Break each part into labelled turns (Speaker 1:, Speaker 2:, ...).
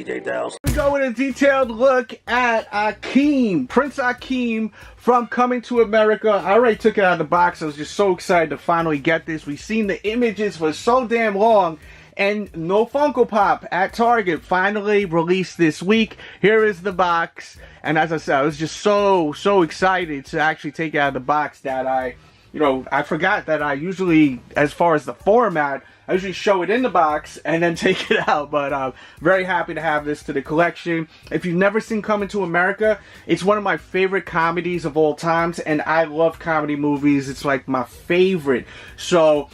Speaker 1: Delz.
Speaker 2: We go with a detailed look at Akeem, Prince Akeem from Coming to America. I already took it out of the box. I was just so excited to finally get this. We've seen the images for so damn long, and no Funko Pop at Target. Finally released this week. Here is the box, and as I said, I was just so excited to actually take it out of the box that I forgot that I usually, as far as the format, I usually show it in the box and then take it out, but I'm very happy to have this to the collection. If you've never seen Coming to America, it's one of my favorite comedies of all times, and I love comedy movies. It's like my favorite. So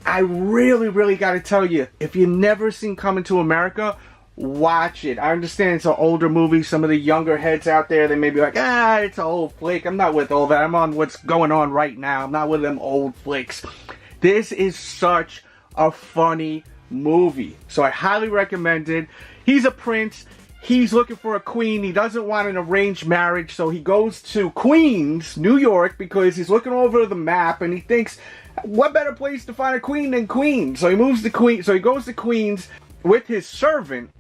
Speaker 2: I really got to tell you, if you've never seen Coming to America, watch it. I understand it's an older movie. Some of the younger heads out there, they may be like, it's an old flick. I'm not with all that. I'm on what's going on right now. I'm not with them old flicks. This is such a funny movie, so I highly recommend it. He's a prince. He's looking for a queen. He doesn't want an arranged marriage, so he goes to Queens, New York, because he's looking over the map and he thinks, what better place to find a queen than Queens? So he moves to Queens. So he goes to Queens with his servant,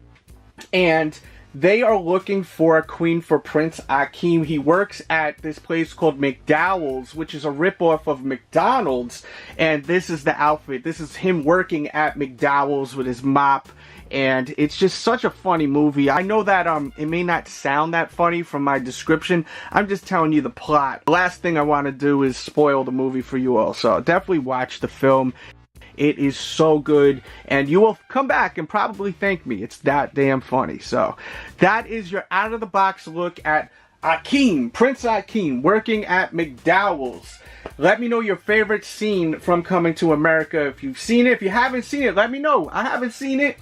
Speaker 2: and they are looking for a queen for Prince Akeem. He works at this place called McDowell'S, which is a ripoff of McDonald's. And this is the outfit. This is him working at McDowell's with his mop. And it's just such a funny movie. I know that it may not sound that funny from my description. I'm just telling you the plot. The last thing I want to do is spoil the movie for you all. So definitely watch the film. It is so good, and you will come back and probably thank me. It's that damn funny. So that is your out-of-the-box look at Akeem, Prince Akeem, working at McDowell's. Let me know your favorite scene from Coming to America. If you've seen it, if you haven't seen it, let me know. I haven't seen it.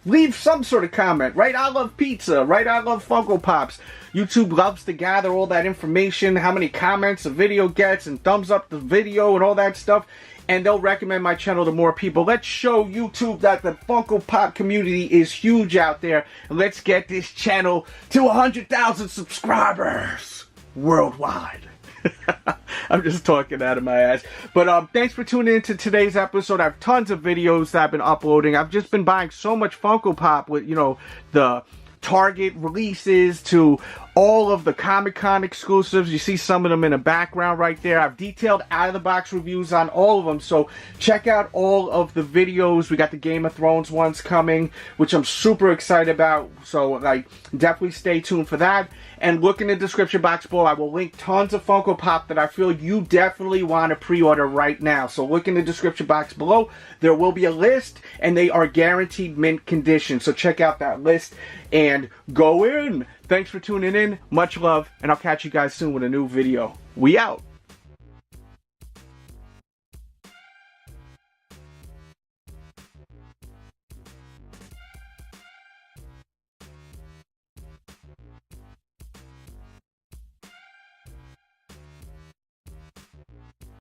Speaker 2: Leave some sort of comment. Right? I love pizza. Right? I love Funko Pops. YouTube loves to gather all that information, how many comments a video gets, and thumbs up the video and all that stuff. And they'll recommend my channel to more people. Let's show YouTube that the Funko Pop community is huge out there. And let's get this channel to 100,000 subscribers worldwide. I'm just talking out of my ass. But thanks for tuning in to today's episode. I have tons of videos that I've been uploading. I've just been buying so much Funko Pop with, the Target releases to all of the Comic-Con exclusives. You see some of them in the background right there. I've detailed out-of-the-box reviews on all of them, so check out all of the videos. We got the Game of Thrones ones coming, which I'm super excited about, so definitely stay tuned for that. And look in the description box below. I will link tons of Funko Pop that I feel you definitely want to pre-order right now. So look in the description box below. There will be a list, and they are guaranteed mint condition. So check out that list and go in. Thanks for tuning in. Much love, and I'll catch you guys soon with a new video. We out.